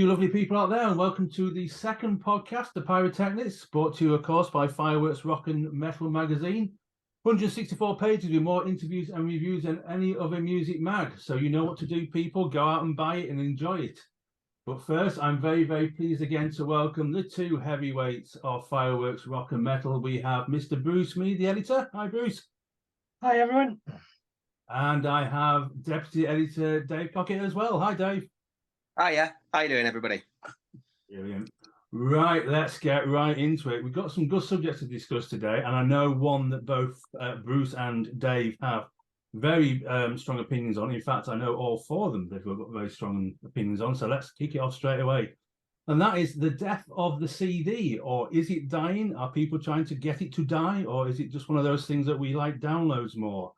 you lovely people out there, and welcome to the second podcast, The Pyrotechnics, brought to you, of course, by Fireworks Rock and Metal magazine. 164 pages with more interviews and reviews than any other music mag. So you know what to do, people. Go out and buy it and enjoy it. But first, I'm very, very pleased again to welcome the two heavyweights of Fireworks Rock and Metal. We have Mr. Bruce Mee, the editor. Hi, Bruce. Hi, everyone. And I have Deputy Editor Dave Cockett as well. Hi, Dave. Hiya. How you doing, everybody? Brilliant. Right, let's get right into it. We've got some good subjects to discuss today, and I know one that both Bruce and Dave have very strong opinions on. In fact, I know all four of them they've got very strong opinions on, so let's kick it off straight away. And that is the death of the CD, or is it dying? Are people trying to get it to die, or is it just one of those things that we like downloads more?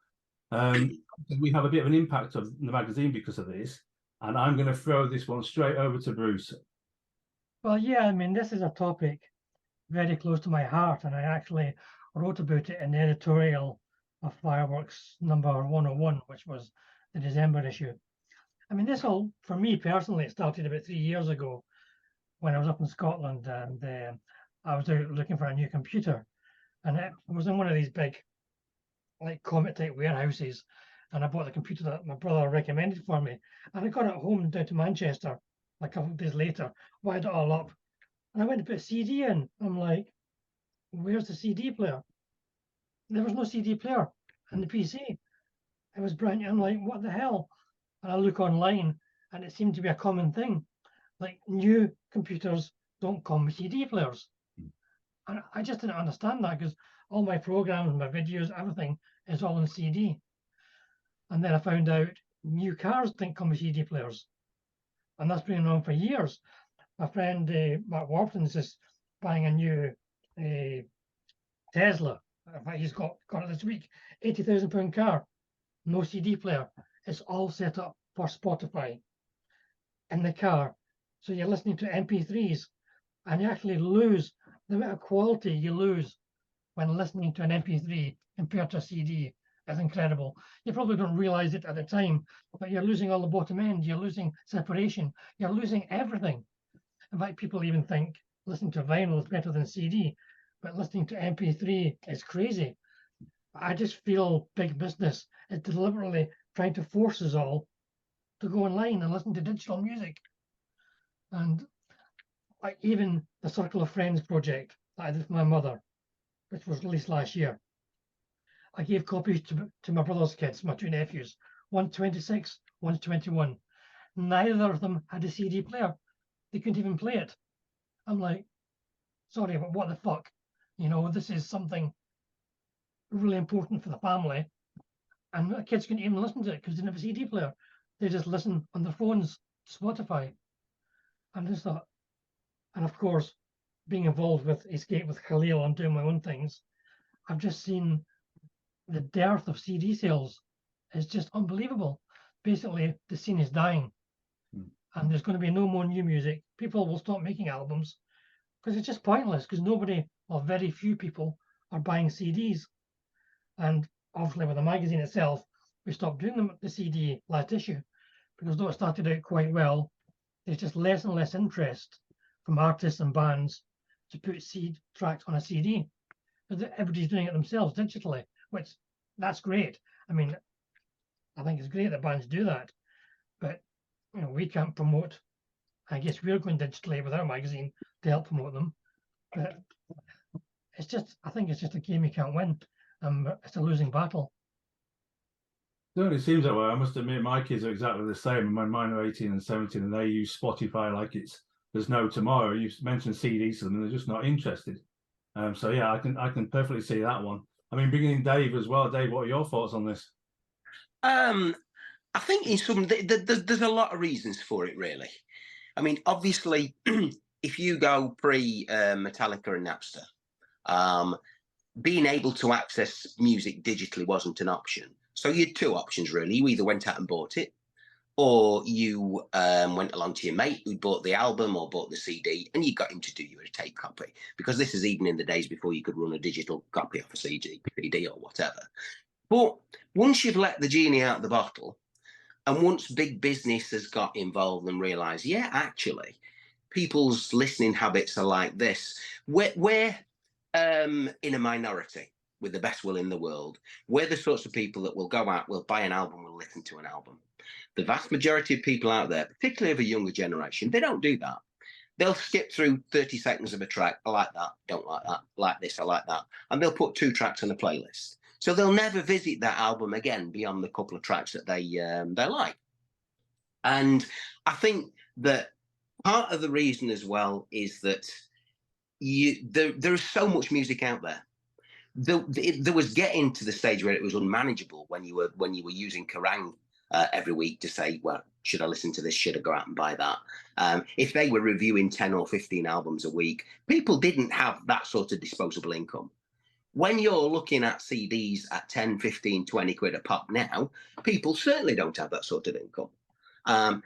We have a bit of an impact on the magazine because of this. And I'm going to throw this one straight over to Bruce. Well, yeah, I mean, this is a topic very close to my heart, and I actually wrote about it in the editorial of Fireworks number 101, which was the December issue. I mean, this all, for me personally, it started about 3 years ago when I was up in Scotland, and I was out looking for a new computer, and it was in one of these big, like, Comet-type warehouses. And I bought the computer that my brother recommended for me. And I got it home down to Manchester a couple of days later, wired it all up. And I went to put a CD in. I'm like, where's the CD player? There was no CD player in the PC. It was brand new. I'm like, what the hell? And I look online, and it seemed to be a common thing. Like, new computers don't come with CD players. And I just didn't understand that, because all my programs, my videos, everything is all on CD. And then I found out new cars didn't come with CD players. And that's been on for years. My friend Mark Warpton's is buying a new Tesla. In fact, he's got it this week. £80,000 car, no CD player. It's all set up for Spotify in the car. So you're listening to MP3s, and you actually lose the amount of quality you lose when listening to an MP3 compared to a CD. Is incredible. You probably don't realize it at the time, but you're losing all the bottom end. You're losing separation. You're losing everything. In fact, people even think listening to vinyl is better than CD, but listening to MP3 is crazy. I just feel big business is deliberately trying to force us all to go online and listen to digital music. And even the Circle of Friends project that I did for my mother, which was released last year, I gave copies to my brother's kids, my two nephews. One's 26, one's 21. Neither of them had a CD player. They couldn't even play it. I'm like, sorry, but what the fuck? You know, this is something really important for the family. And the kids couldn't even listen to it because they didn't have a CD player. They just listen on their phones, Spotify. And I just thought, and of course, being involved with Escape with Khalil and doing my own things, I've just seen the dearth of CD sales is just unbelievable. Basically, the scene is dying, and there's going to be no more new music. People will stop making albums because it's just pointless, because nobody, or very few people, are buying CDs. And obviously with the magazine itself, we stopped doing the CD last issue, because though it started out quite well, there's just less and less interest from artists and bands to put seed tracks on a CD, because everybody's doing it themselves digitally, which that's great. I mean, I think it's great that bands do that, but you know, we can't promote. I guess we're going digitally with our magazine to help promote them, but it's just, I think it's just a game you can't win. It's a losing battle. Certainly seems that way. I must admit, my kids are exactly the same. Mine are 18 and 17, and they use Spotify like there's no tomorrow. You mentioned CDs to them, and they're just not interested. So yeah, I can perfectly see that one. I mean, bringing in Dave as well. Dave, what are your thoughts on this? I think there's a lot of reasons for it, really. I mean, obviously, if you go pre-Metallica and Napster, being able to access music digitally wasn't an option. So you had two options, really. You either went out and bought it, or you went along to your mate who bought the album or bought the CD, and you got him to do you a tape copy, because this is even in the days before you could run a digital copy off a CD or whatever. But once you've let the genie out of the bottle, and once big business has got involved and realised, yeah, actually, people's listening habits are like this. We're in a minority with the best will in the world. We're the sorts of people that will go out, will buy an album, will listen to an album. The vast majority of people out there, particularly of a younger generation, they don't do that. They'll skip through 30 seconds of a track. I like that, don't like that, like this, I like that. And they'll put 2 tracks on a playlist. So they'll never visit that album again beyond the couple of tracks that they like. And I think that part of the reason as well is that there is so much music out there. There was getting to the stage where it was unmanageable when you were using Kerrang every week to say, well, should I listen to this? Should I go out and buy that? If they were reviewing 10 or 15 albums a week, people didn't have that sort of disposable income. When you're looking at CDs at 10, 15, 20 quid a pop now, people certainly don't have that sort of income.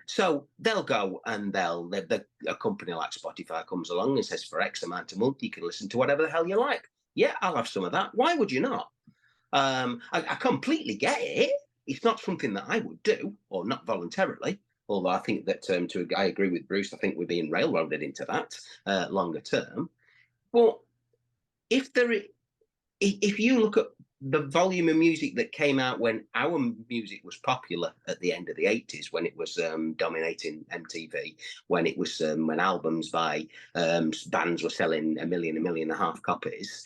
So they'll go and a company like Spotify comes along and says, for X amount a month, you can listen to whatever the hell you like. Yeah, I'll have some of that. Why would you not? I completely get it. It's not something that I would do, or not voluntarily. Although I think that I agree with Bruce. I think we're being railroaded into that longer term. But if you look at the volume of music that came out when our music was popular at the end of the 80s, when it was dominating MTV, when it was when albums by bands were selling 1 million, 1.5 million copies.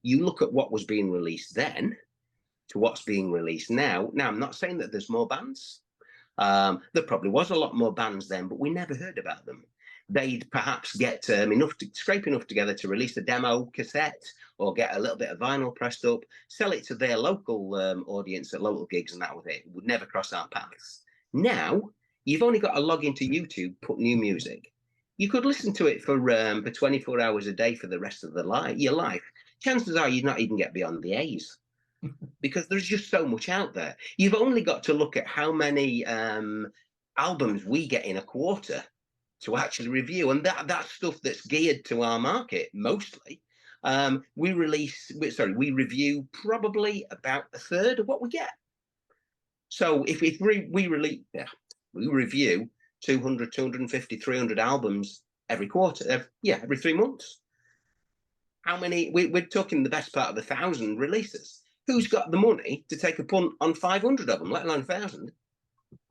You look at what was being released then to what's being released now. Now, I'm not saying that there's more bands. There probably was a lot more bands then, but we never heard about them. They'd perhaps get scrape enough together to release a demo cassette or get a little bit of vinyl pressed up, sell it to their local audience at local gigs, and that was it. It would never cross our paths. Now, you've only got to log into YouTube, put new music. You could listen to it for 24 hours a day for the rest of your life. Chances are you'd not even get beyond the A's because there's just so much out there. You've only got to look at how many albums we get in a quarter to actually review, and that's stuff that's geared to our market mostly. We review probably about a third of what we get. So if we review 200, 250, 300 albums every quarter, every 3 months. How many? We're talking the best part of 1,000 releases. Who's got the money to take a punt on 500 of them, let alone 1,000?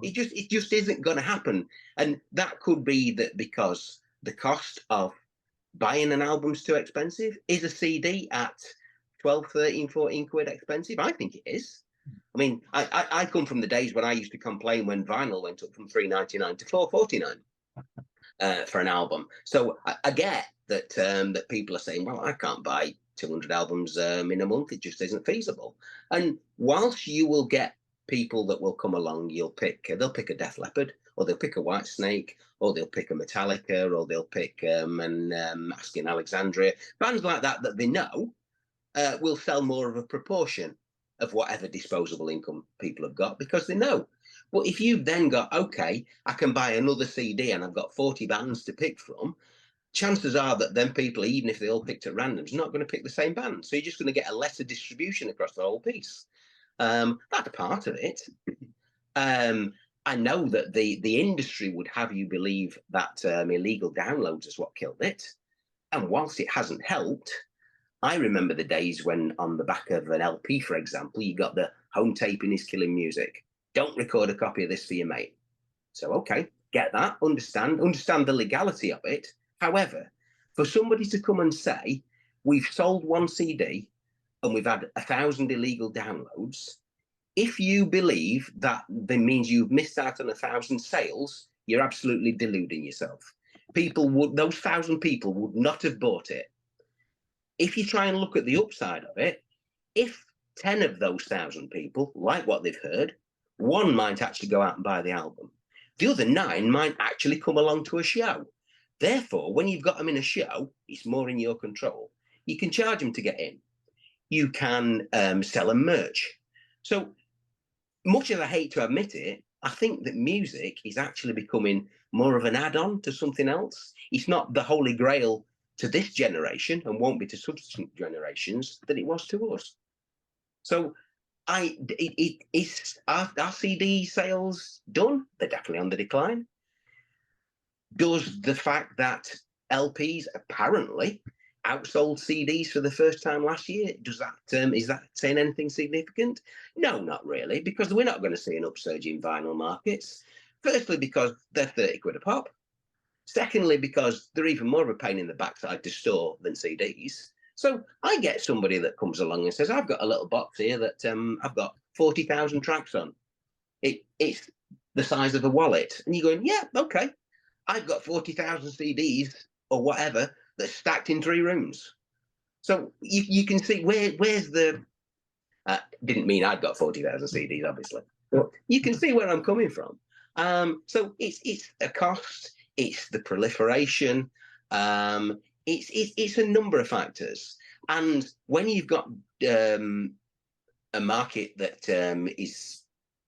It just isn't going to happen. And that could be that because the cost of buying an album's too expensive. Is a CD at 12, 13, 14 quid expensive? I think it is. I mean, I come from the days when I used to complain when vinyl went up from $3.99 to $4.49 for an album. So I get that that people are saying, well, I can't buy 200 albums in a month. It just isn't feasible. And whilst you will get people that will come along, they'll pick a Def Leppard, or they'll pick a Whitesnake, or they'll pick a Metallica, or they'll pick Asking Alexandria. Bands like that they know will sell more of a proportion of whatever disposable income people have got because they know. But if you've then got, okay, I can buy another CD and I've got 40 bands to pick from, chances are that then people, even if they all picked at random, is not going to pick the same band. So you're just going to get a lesser distribution across the whole piece. That's part of it. I know that the industry would have you believe that illegal downloads is what killed it. And whilst it hasn't helped, I remember the days when on the back of an LP, for example, you got the home taping is killing music. Don't record a copy of this for your mate. So, okay, get that, understand the legality of it. However, for somebody to come and say, we've sold one CD and we've had 1,000 illegal downloads, if you believe that means you've missed out on 1,000 sales, you're absolutely deluding yourself. Those 1,000 people would not have bought it. If you try and look at the upside of it, if 10 of those 1,000 people like what they've heard, one might actually go out and buy the album. The other 9 might actually come along to a show. Therefore, when you've got them in a show, it's more in your control. You can charge them to get in. You can sell them merch. So much as I hate to admit it, I think that music is actually becoming more of an add-on to something else. It's not the holy grail to this generation and won't be to subsequent generations that it was to us. So are CD sales done? They're definitely on the decline. Does the fact that LPs apparently outsold CDs for the first time last year, does that is that saying anything significant? No, not really, because we're not going to see an upsurge in vinyl markets. Firstly, because they're 30 quid a pop. Secondly, because they're even more of a pain in the backside to store than CDs. So I get somebody that comes along and says, I've got a little box here that I've got 40,000 tracks on. It's the size of a wallet. And you're going, yeah, okay. I've got 40,000 CDs or whatever that's stacked in 3 rooms. So you can see where's the... didn't mean I'd got 40,000 CDs, obviously. But you can see where I'm coming from. So it's a cost. It's the proliferation. It's a number of factors. And when you've got a market that is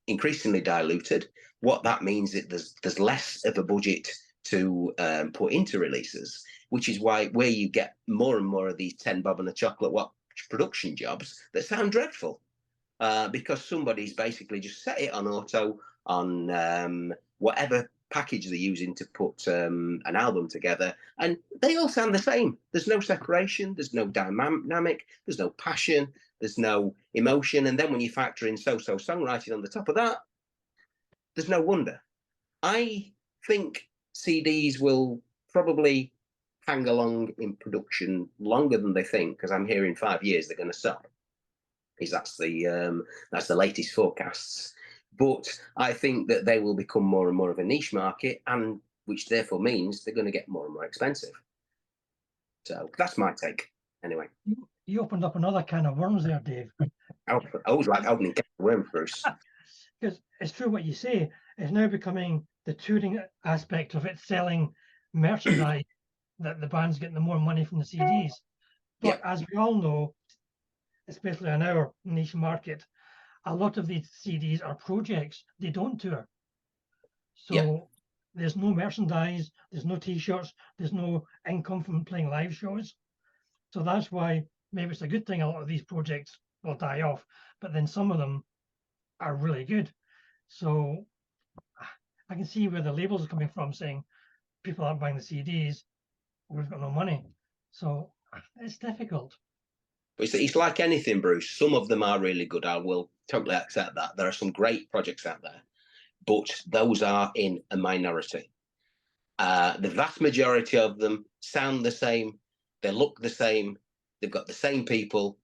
increasingly diluted, what that means is there's less of a budget to put into releases, which is why where you get more and more of these 10 bob and a chocolate watch production jobs that sound dreadful, because somebody's basically just set it on auto on whatever package they're using to put an album together, and they all sound the same. There's no separation, there's no dynamic, there's no passion, there's no emotion. And then when you factor in so-so songwriting on the top of that, there's no wonder. I think CDs will probably hang along in production longer than they think, because I'm hearing 5 years they're going to stop, because that's the latest forecasts. But I think that they will become more and more of a niche market, and which therefore means they're going to get more and more expensive. So that's my take. Anyway, You opened up another can of worms there, Dave. I always like opening can of worms, Bruce. Because it's true what you say. It's now becoming the touring aspect of it, selling merchandise that the band's getting the more money from the CDs. But as we all know, especially in our niche market, a lot of these CDs are projects. They don't tour. So there's no merchandise, there's no T-shirts, there's no income from playing live shows. So that's why maybe it's a good thing a lot of these projects will die off, but then some of them are really good. So I can see where the labels are coming from, saying people aren't buying the CDs, we've got no money. So it's difficult. It's like anything, Bruce. Some of them are really good. I will totally accept that. There are some great projects out there, but those are in a minority. The vast majority of them sound the same. They look the same. They've got the same people.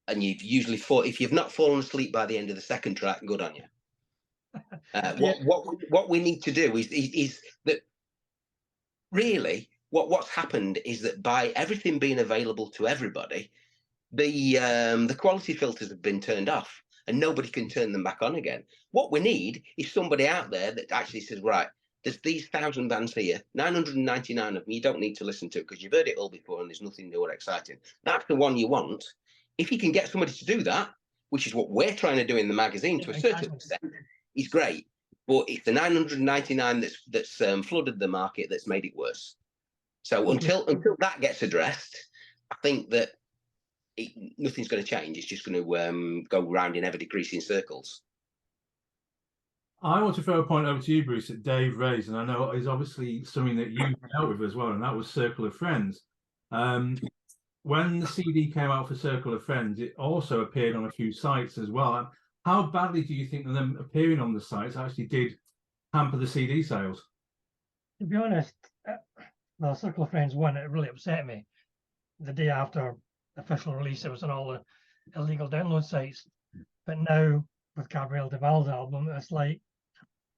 And you've usually if you've not fallen asleep by the end of the second track, good on you. What we need to do is that really what's happened is that by everything being available to everybody, the quality filters have been turned off and nobody can turn them back on again. What we need is somebody out there that actually says, right, there's these 1,000 bands here, 999 of them you don't need to listen to because you've heard it all before and there's nothing new or exciting. That's the one you want. If you can get somebody to do that, which is what we're trying to do in the magazine to a certain extent, is great. But it's the 999 that's flooded the market that's made it worse. So until that gets addressed, I think that nothing's going to change. It's just going to go round in ever decreasing circles. I want to throw a point over to you, Bruce, that Dave raised, and I know is obviously something that you dealt with as well, and that was Circle of Friends. When the CD came out for Circle of Friends, it also appeared on a few sites as well. How badly do you think that them appearing on the sites actually did hamper the CD sales? To be honest, the Circle of Friends one, it really upset me. The day after the official release, it was on all the illegal download sites. But now, with Gabriel Deval's album, it's like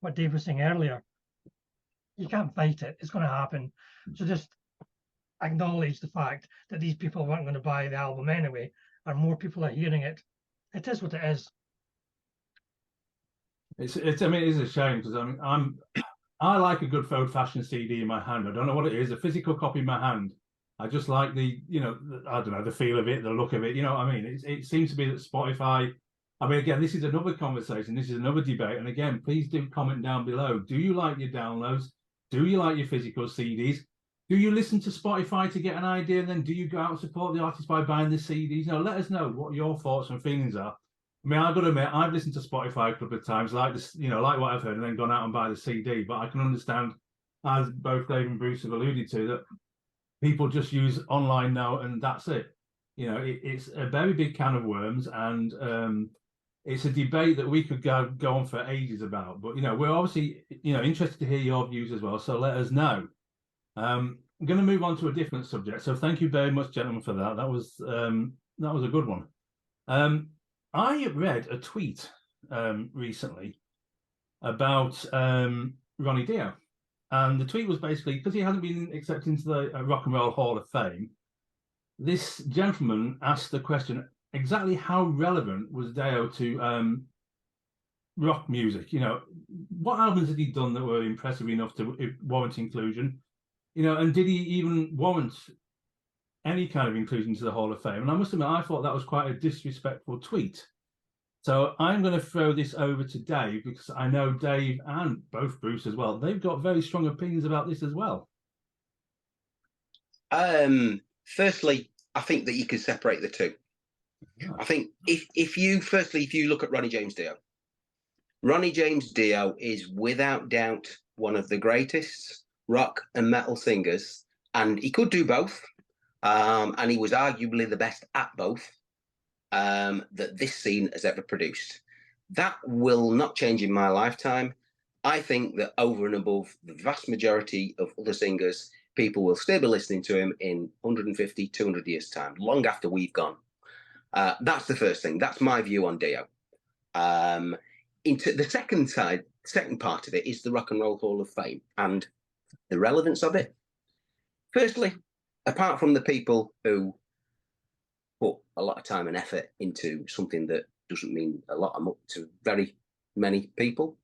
what Dave was saying earlier. You can't fight it. It's going to happen. So just acknowledge the fact that these people weren't going to buy the album anyway, and more people are hearing it. It is what it is. I mean, it is a shame because I like a good old-fashioned CD in my hand. I don't know what it is, a physical copy in my hand. I just like I don't know, the feel of it, the look of it. You know what I mean? It seems to be that Spotify. I mean, again, this is another conversation. This is another debate. And again, please do comment down below. Do you like your downloads? Do you like your physical CDs? Do you listen to Spotify to get an idea? And then do you go out and support the artist by buying the CDs? Let us know what your thoughts and feelings are. I mean, I've got to admit, I've listened to Spotify a couple of times, like this, like what I've heard, and then gone out and buy the CD. But I can understand as both Dave and Bruce have alluded to, that people just use online now and that's it. You know, it's a very big can of worms, and it's a debate that we could go on for ages about. But, you know, we're obviously, you know, interested to hear your views as well. So let us know. I'm going to move on to a different subject. So thank you very much, gentlemen, for that. That was a good one. I read a tweet recently about Ronnie Dio. And the tweet was basically, because he hasn't been accepted into the Rock and Roll Hall of Fame, this gentleman asked the question, exactly how relevant was Dio to rock music? You know, what albums had he done that were impressive enough to warrant inclusion? You know, and did he even warrant any kind of inclusion to the Hall of Fame? And I must admit, I thought that was quite a disrespectful tweet. So I'm going to throw this over to Dave, because I know Dave and both Bruce as well, they've got very strong opinions about this as well. Firstly, I think that you can separate the two. Yeah. I think if you look at Ronnie James Dio is without doubt one of the greatest rock and metal singers, and he could do both, and he was arguably the best at both that this scene has ever produced. That will not change in my lifetime. I think that over and above the vast majority of other singers, people will still be listening to him in 150, 200 years' time, long after we've gone. That's the first thing. That's my view on Dio. Into the second part of it is the Rock and Roll Hall of Fame and the relevance of it. Firstly, apart from the people who put a lot of time and effort into something that doesn't mean a lot to very many people,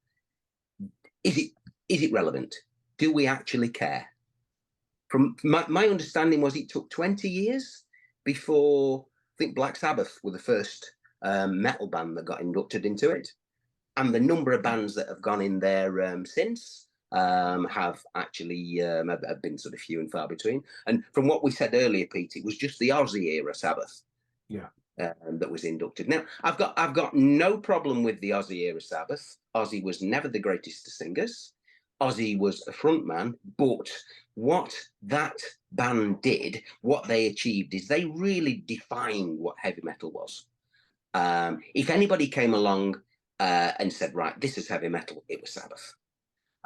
is it relevant? Do we actually care? From my understanding was it took 20 years before, I think Black Sabbath were the first metal band that got inducted into it. And the number of bands that have gone in there since have actually have been sort of few and far between. And from what we said earlier, Pete, it was just the Ozzy era Sabbath, that was inducted. Now, I've got no problem with the Ozzy era Sabbath. Ozzy was never the greatest of singers. Ozzy was a front man, but what that band did, what they achieved, is they really defined what heavy metal was. If anybody came along and said, right, this is heavy metal, it was Sabbath.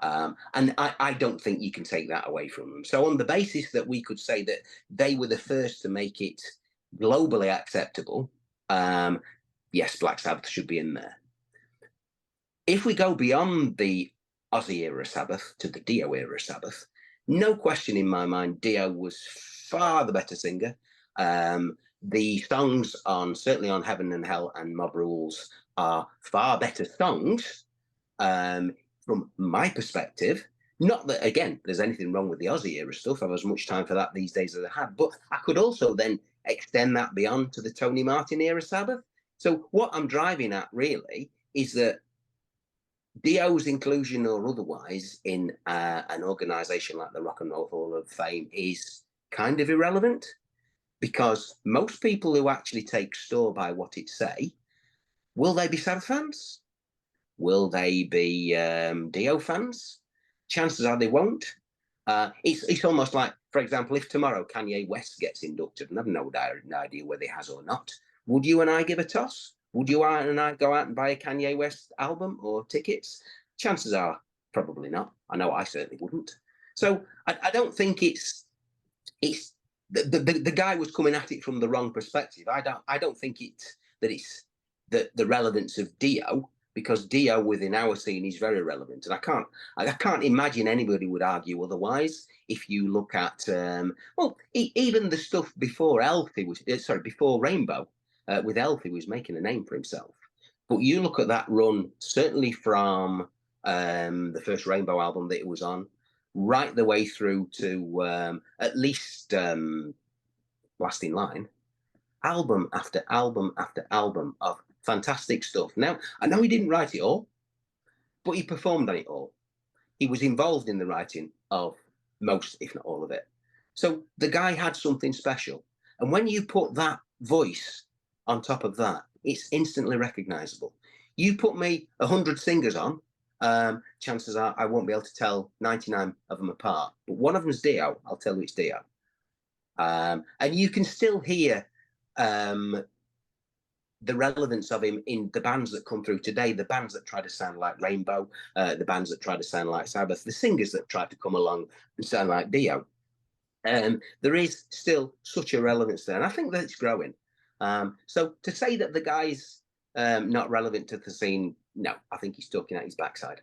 And I don't think you can take that away from them. So on the basis that we could say that they were the first to make it globally acceptable, yes, Black Sabbath should be in there. If we go beyond the Ozzy era Sabbath to the Dio era Sabbath, no question in my mind, Dio was far the better singer. The songs certainly on Heaven and Hell and Mob Rules are far better songs from my perspective. Not that, again, there's anything wrong with the Ozzy era stuff. I have as much time for that these days as I had, but I could also then extend that beyond to the Tony Martin era Sabbath. So what I'm driving at really is that Dio's inclusion or otherwise in an organization like the Rock and Roll Hall of Fame is kind of irrelevant, because most people who actually take store by what it say, will they be Sabbath fans? Will they be Dio fans? Chances are they won't. It's almost like, for example, if tomorrow Kanye West gets inducted, and I've no idea whether he has or not, would you and I give a toss? Would you and I go out and buy a Kanye West album or tickets? Chances are probably not. I know I certainly wouldn't. So I don't think it's the guy was coming at it from the wrong perspective. I don't think it's the relevance of Dio, because Dio within our scene is very relevant, and I can't imagine anybody would argue otherwise. If you look at even the stuff before before Rainbow. With Elf, he was making a name for himself. But you look at that run, certainly from the first Rainbow album that it was on, right the way through to at least Last in Line, album after album after album of fantastic stuff. Now, I know he didn't write it all, but he performed on it all. He was involved in the writing of most, if not all of it. So the guy had something special. And when you put that voice on top of that, it's instantly recognizable. You put me 100 singers on, chances are I won't be able to tell 99 of them apart. But one of them's Dio. I'll tell you it's Dio. And you can still hear the relevance of him in the bands that come through today, the bands that try to sound like Rainbow, the bands that try to sound like Sabbath, the singers that try to come along and sound like Dio. There is still such a relevance there, and I think that it's growing. So to say that the guy's not relevant to the scene, no, I think he's talking out his backside.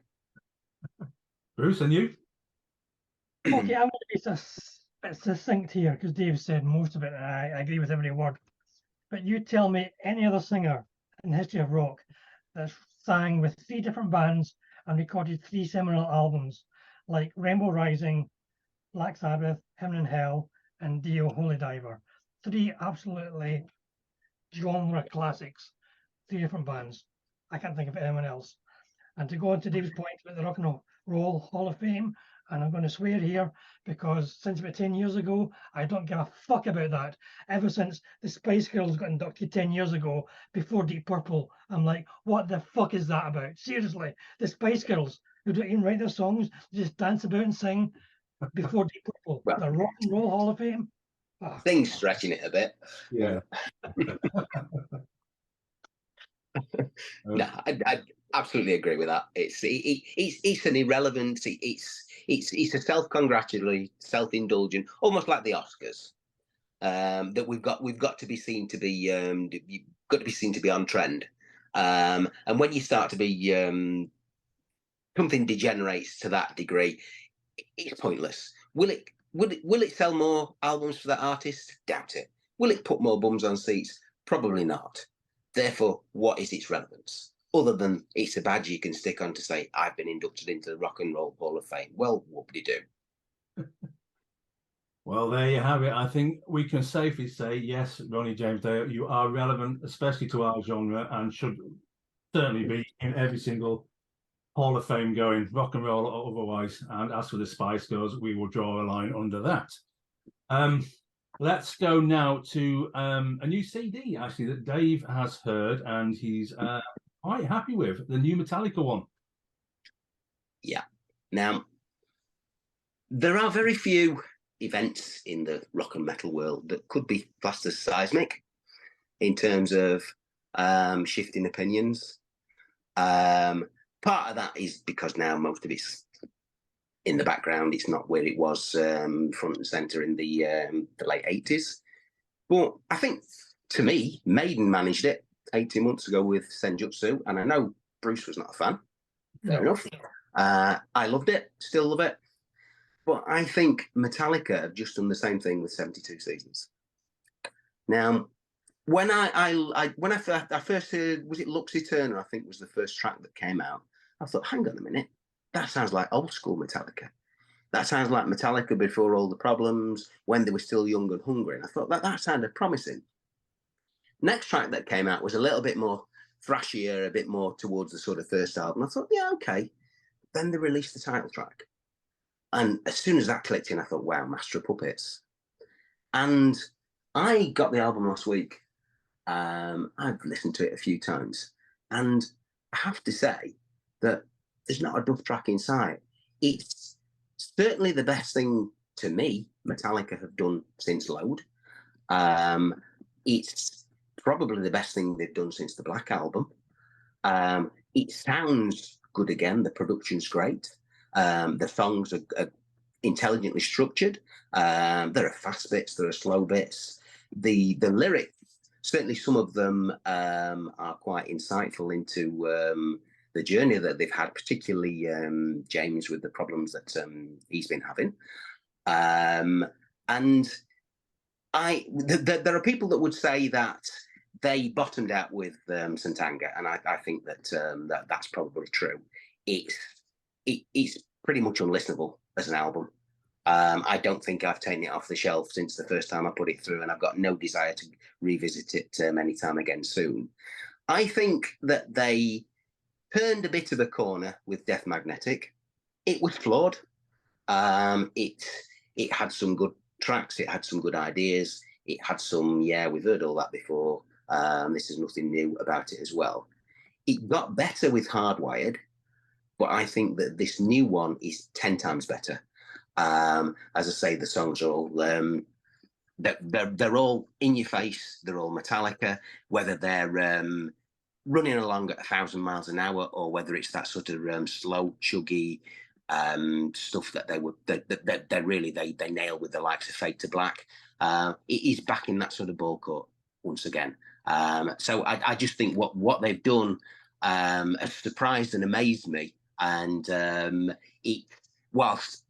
Bruce, and you? Okay, I'm going to be succinct here because Dave said most of it, and I agree with every word. But you tell me any other singer in the history of rock that's sang with 3 different bands and recorded 3 seminal albums like Rainbow Rising, Black Sabbath, Heaven and Hell, and Dio Holy Diver. 3 absolutely genre classics, 3 different bands. I can't think of anyone else. And to go on to Dave's point about the Rock and Roll Hall of Fame, and I'm going to swear here because since about 10 years ago, I don't give a fuck about that. Ever since the Spice Girls got inducted 10 years ago before Deep Purple, I'm like, what the fuck is that about? Seriously, the Spice Girls who don't even write their songs, just dance about and sing before Deep Purple. Well, the Rock and Roll Hall of Fame. Oh, things stretching it a bit. Yeah. No, I absolutely agree with that. It's an irrelevant. It's a self-congratulatory, self-indulgent, almost like the Oscars. That we've got to be seen to be you've got to be seen to be on trend. And when you start to be something degenerates to that degree, it's pointless. Will it sell more albums for that artist? Doubt it. Will it put more bums on seats? Probably not. Therefore, what is its relevance? Other than it's a badge you can stick on to say, I've been inducted into the Rock and Roll Hall of Fame. Well, whoop-de-doo. Well, there you have it. I think we can safely say, yes, Ronnie James Dio, you are relevant, especially to our genre, and should certainly be in every single Hall of Fame going, rock and roll or otherwise. And as for the Spice Girls, we will draw a line under that. Let's go now to a new CD, actually, that Dave has heard, and he's quite happy with, the new Metallica one. Yeah. Now, there are very few events in the rock and metal world that could be classed as seismic in terms of shifting opinions. Part of that is because now most of it's in the background. It's not where it was front and center in the late 80s. But I think, to me, Maiden managed it 18 months ago with Senjutsu, and I know Bruce was not a fan. Fair enough. I loved it, still love it. But I think Metallica have just done the same thing with 72 Seasons. Now, when I first heard, was it Lux Eterna, I think was the first track that came out, I thought, hang on a minute, that sounds like old school Metallica. That sounds like Metallica before all the problems, when they were still young and hungry. And I thought that sounded promising. Next track that came out was a little bit more thrashier, a bit more towards the sort of first album. I thought, yeah, okay. Then they released the title track. And as soon as that clicked in, I thought, wow, Master of Puppets. And I got the album last week. I've listened to it a few times. And I have to say that there's not a duff track in sight. It's certainly the best thing, to me, Metallica have done since Load. It's probably the best thing they've done since the Black Album. It sounds good again. The production's great. The songs are intelligently structured. There are fast bits, there are slow bits. The lyrics, certainly some of them are quite insightful into the journey that they've had, particularly James with the problems that he's been having. And there are people that would say that they bottomed out with Santanga, and I think that that's probably true. It's pretty much unlistenable as an album. I don't think I've taken it off the shelf since the first time I put it through, and I've got no desire to revisit it any time again soon. I think that they turned a bit of a corner with Death Magnetic. It was flawed. It had some good tracks. It had some good ideas. It had some, yeah, we've heard all that before. This is nothing new about it as well. It got better with Hardwired. but I think that this new one is 10 times better. As I say, the songs are all they're all in your face. They're all Metallica, whether they're running along at 1,000 miles an hour or whether it's that sort of slow, chuggy stuff that they really they nail with the likes of Fade to Black. It is back in that sort of ball court once again. So I just think what they've done has surprised and amazed me. And whilst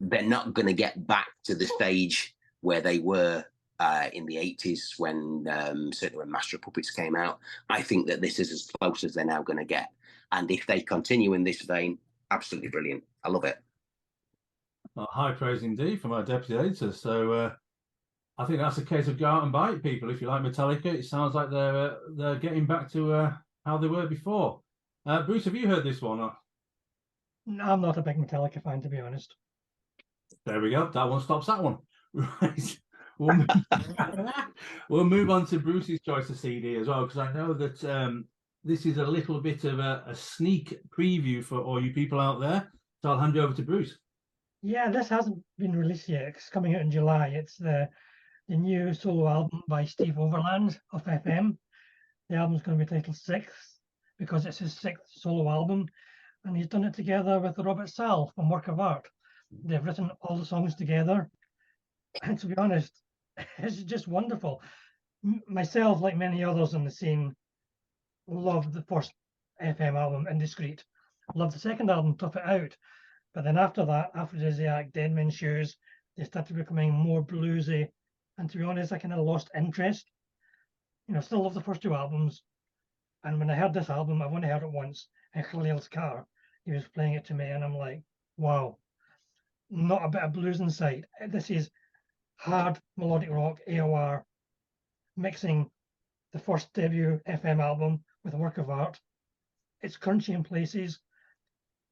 they're not going to get back to the stage where they were in the 80s when certainly when Master of Puppets came out, I think that this is as close as they're now going to get. And if they continue in this vein, absolutely brilliant. I love it. High praise indeed from our deputy editor. So I think that's a case of go out and buy it, people. If you like Metallica, it sounds like they're getting back to how they were before. Bruce, have you heard this one? No, I'm not a big Metallica fan, to be honest. There we go. That one stops that one. Right. We'll move on to Bruce's choice of CD as well, because I know that this is a little bit of a sneak preview for all you people out there. So I'll hand you over to Bruce. Yeah, this hasn't been released yet. It's coming out in July. It's the new solo album by Steve Overland of FM. The album's going to be titled Sixth because it's his 6th solo album, and he's done it together with Robert Sal from Work of Art. They've written all the songs together, and to be honest, it's just wonderful. Myself, like many others in the scene, loved the first FM album, Indiscreet. Loved the second album, Tough It Out. But then after that, Aphrodisiac, Dead Men's Shoes, they started becoming more bluesy. And to be honest, I kind of lost interest. You know, still love the first 2 albums. And when I heard this album, I've only heard it once in Khalil's car. He was playing it to me, and I'm like, wow, not a bit of blues inside. This is hard melodic rock, AOR, mixing the first debut FM album with a Work of Art. It's crunchy in places.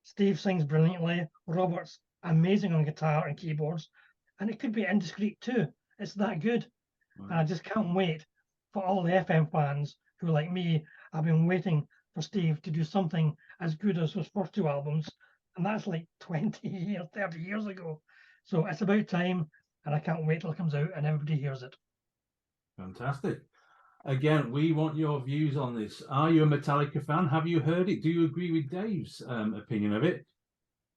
Steve sings brilliantly. Robert's amazing on guitar and keyboards. And it could be Indiscreet too. It's that good. Wow. And I just can't wait for all the FM fans who, like me, have been waiting for Steve to do something as good as his first 2 albums. And that's like 20 years, 30 years ago. So it's about time. And I can't wait till it comes out and everybody hears it. Fantastic. Again, we want your views on this. Are you a Metallica fan? Have you heard it? Do you agree with Dave's opinion of it?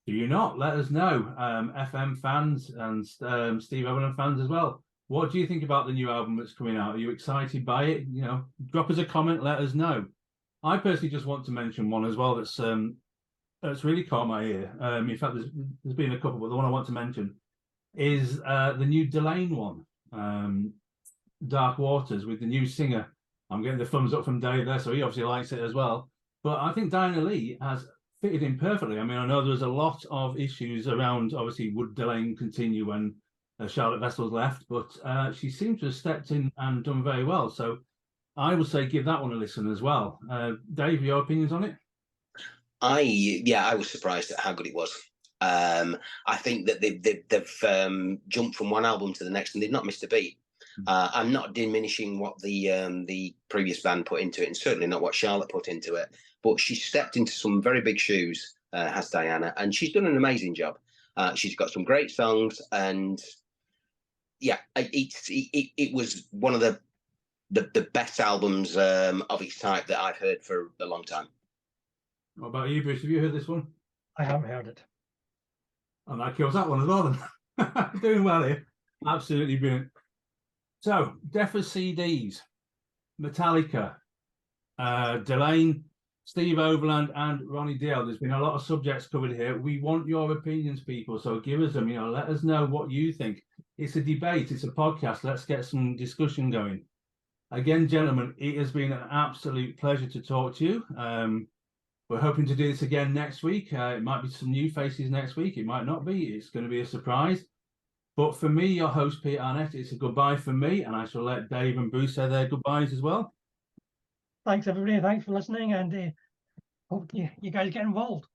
Do you not? Let us know. FM fans and Steve Overland fans as well. What do you think about the new album that's coming out? Are you excited by it? You know, drop us a comment. Let us know. I personally just want to mention one as well that's really caught my ear. In fact, there's been a couple, but the one I want to mention is the new Delain one. Dark Waters with the new singer. I'm getting the thumbs up from Dave there, so he obviously likes it as well. But I think Diana Lee has fitted in perfectly. I mean, I know there's a lot of issues around, obviously, would Delain continue when Charlotte Vessel's left, but she seems to have stepped in and done very well. So I would say give that one a listen as well. Dave, your opinions on it? I was surprised at how good it was. I think that they've jumped from one album to the next and they've not missed a beat. I'm not diminishing what the previous band put into it, and certainly not what Charlotte put into it. But she stepped into some very big shoes, has Diana, and she's done an amazing job. She's got some great songs, and yeah, it was one of the best albums of its type that I've heard for a long time. What about you, Bruce? Have you heard this one? I haven't heard it. And that kills that one as well. Then. Doing well here. Absolutely brilliant. So, Death of CDs, Metallica, Delain, Steve Overland, and Ronnie Dio. There's been a lot of subjects covered here. We want your opinions, people. So give us them. You know, let us know what you think. It's a debate. It's a podcast. Let's get some discussion going. Again, gentlemen, it has been an absolute pleasure to talk to you. We're hoping to do this again next week. It might be some new faces next week. It might not be. It's going to be a surprise. But for me, your host, Pete Arnett, it's a goodbye from me, and I shall let Dave and Bruce say their goodbyes as well. Thanks, everybody. Thanks for listening, and hope you guys get involved.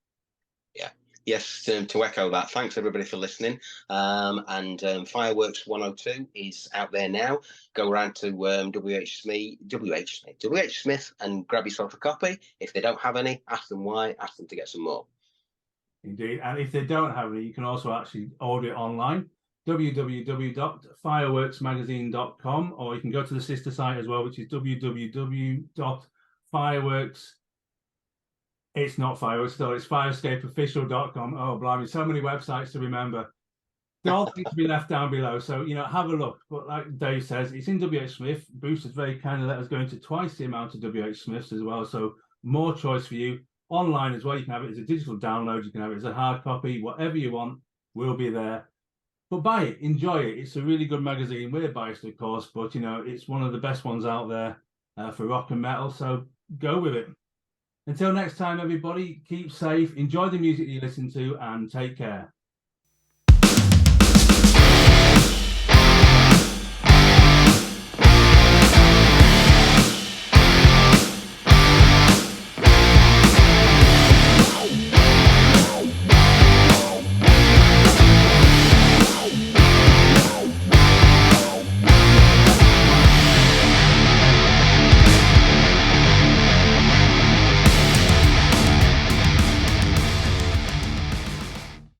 Yeah. Yes, to echo that, thanks everybody for listening. And Fireworks 102 is out there now. Go around to WH Smith and grab yourself a copy. If they don't have any, ask them why, ask them to get some more. Indeed. And if they don't have any, you can also actually order it online, www.fireworksmagazine.com, or you can go to the sister site as well, which is www.fireworks. It's not fireworks, though. It's firescapeofficial.com. Oh, blimey, so many websites to remember. They're all things to be left down below. So, have a look. But like Dave says, it's in WH Smith. Bruce has very kindly let us go into twice the amount of WH Smiths as well. So more choice for you. Online as well. You can have it as a digital download. You can have it as a hard copy. Whatever you want will be there. But buy it. Enjoy it. It's a really good magazine. We're biased, of course. But, it's one of the best ones out there for rock and metal. So go with it. Until next time, everybody, keep safe. Enjoy the music you listen to and take care.